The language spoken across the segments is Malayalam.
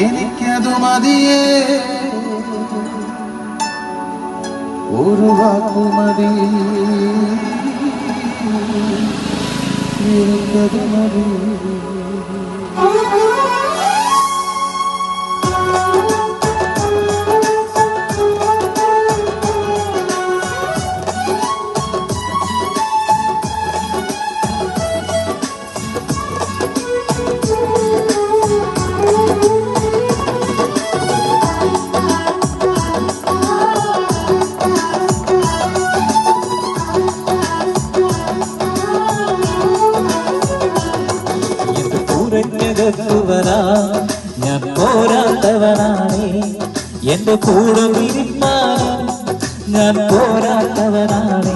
എനിക്കതു മതിയേ, ഒരു വാക്കുമതി, എനിക്കതു മതി. ഞാൻ പോരാത്തവനാണേ, എന്റെ കൂടെ ഇരിപ്പാനും ഞാൻ പോരാത്തവനാണേ.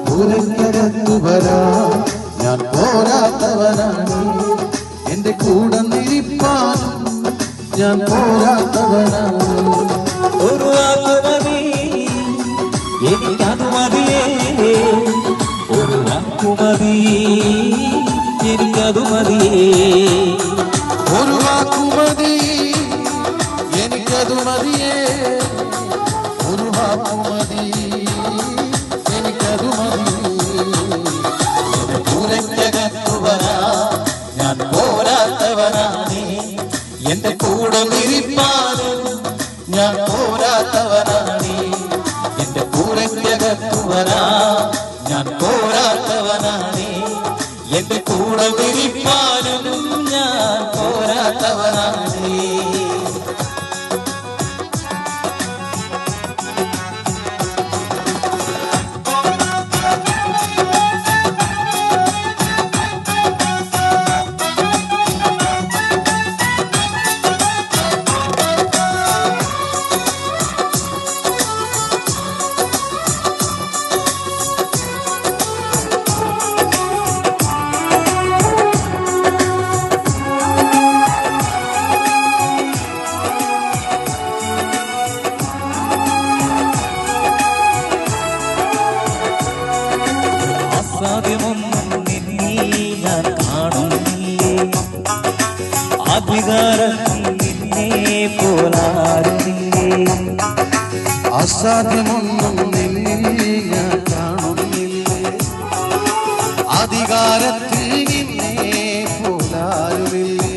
പൂരക്കകത്തു വരാ ഞാൻ പോരാത്തവനാണേ, എന്റെ കൂടെ ഇരിപ്പാനും ഞാൻ പോരാത്തവനാണ്. ഒരു വാക്കുമതി, എനിക്കതു മതിയേ, ഒരു വാക്കുമതി, എനിക്കതു മതിയേ. ഒരു വാക്കുമതി, എനിക്കതു മതിയേ, ഒരു വാക്കുമതി, എനിക്കതു മതി. പൂരക്കകത്തു വരാ ഞാൻ പോരാത്തവനാണേ, എന്റെ കൂടെ ഇരിപ്പാനും ഞാൻ പോരാത്തവനാണേ. എന്റെ പൂരക്കകത്തു വരാ ഞാൻ പോരാത്തവനാണേ, എന്റെ കൂടെ ഇരിപ്പാനും ഞാൻ പോരാത്തവനാണേ. അസാധ്യമൊന്നും നിന്നിൽ ഞാൻ കാണുന്നില്ലേ, അധികാരത്തിൽ നിന്നെ പോലാരുന്നില്ലേ. അസാധ്യമൊന്നും നിന്നിൽ ഞാൻ കാണുന്നില്ലേ, അധികാരത്തിൽ നിന്നെ പോലാരുമില്ലേ.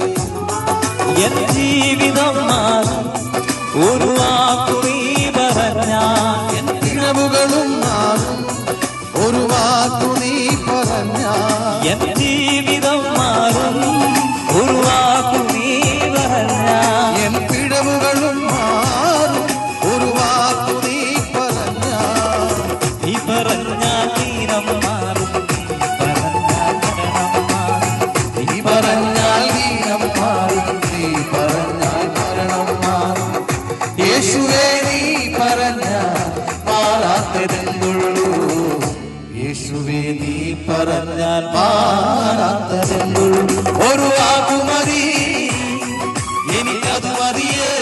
എൻ ജീവിതം മാറും ഒരു വാക്കു നീ പറഞ്ഞാൽ, എൻ കിഴവുകളും മാറും ഒരു വാക്കു നീ പറഞ്ഞാൽ. എൻ ജീവിതം മാറും ഒരു വാക്കു നീ പറഞ്ഞാൽ. എൻ പിഴവുകളും മാറും ഒരു വാക്കു നീ പറഞ്ഞാൽ. നീ പറഞ്ഞാൽ ദീനം മാറും, നീ പറഞ്ഞാൽ ദീനം മാറും, നീ പറഞ്ഞാൽ മരണം മാറും. യേശുവേ നീ പറഞ്ഞാൽ മാറാത്തതെന്തുള്ളൂ, യേശുവേ നീ പറഞ്ഞാൽ മാറാത്തതെന്തുള്ളൂ. ഒരു വാക്കുമതി, എനിക്കതു മതിയേ,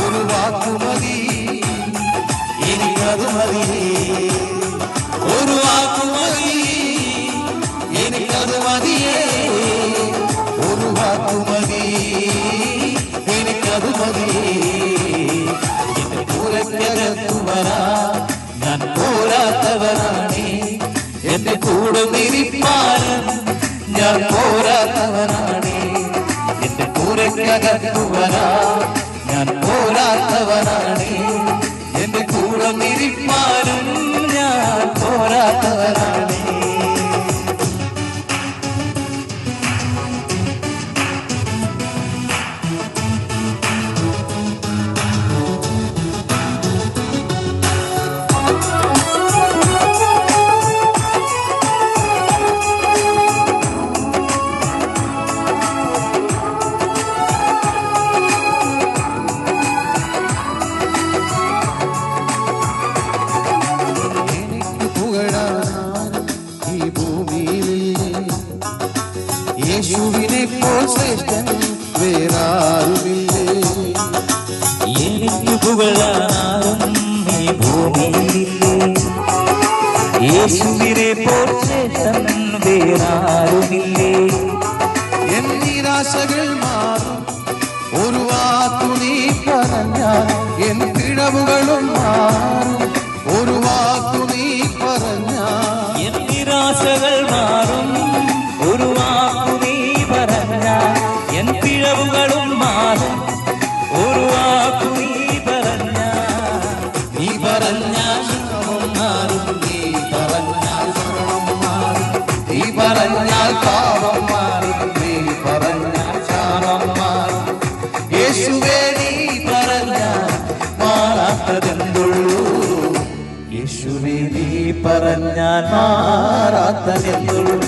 ഒരു വാക്കുമതി, എനിക്കതു മതിയേ. ഒരു വാക്കുമതി, എനിക്കതു മതിയേ, ഒരു വാക്കുമതി, എനിക്കതു മതിയേ. എന്റെ പൂരക്കകത്തു വരാ ഞാൻ പോരാത്തവനാണേ, എന്റെ കൂടെ ഇരിപ്പാനും ഞാൻ പോരാത്തവനാണേ. എന്റെ പൂരക്കകത്തു വരാ ഞാൻ പോരാത്തവനാണേ, എന്റെ കൂടെ ഇരിപ്പാനും ഞാൻ പോരാത്തവനാണേ. പിഴവുകളും മാറും ഒരു വാക്കു നീ പറഞ്ഞ എൻ നിരാശകൾ മാറും ഒരു വാക്കു നീ പറഞ്ഞ എൻ പിഴവുകളും മാറും ഒരു വാക്കു നീ പറഞ്ഞ നീ പറഞ്ഞാൽ ശാപം മാറും നീ പറഞ്ഞാൽ ശരണം മാറും നീ പറഞ്ഞാൽ പാപം മാറും നീ പറഞ്ഞാൽ ശാപം മാറും യേശുവേ നീ പറഞ്ഞാൽ മാറാത്തതെന്തുള്ളൂ യേശുവേ നീ പറഞ്ഞാൽ മാറാത്തതെന്തുള്ളൂ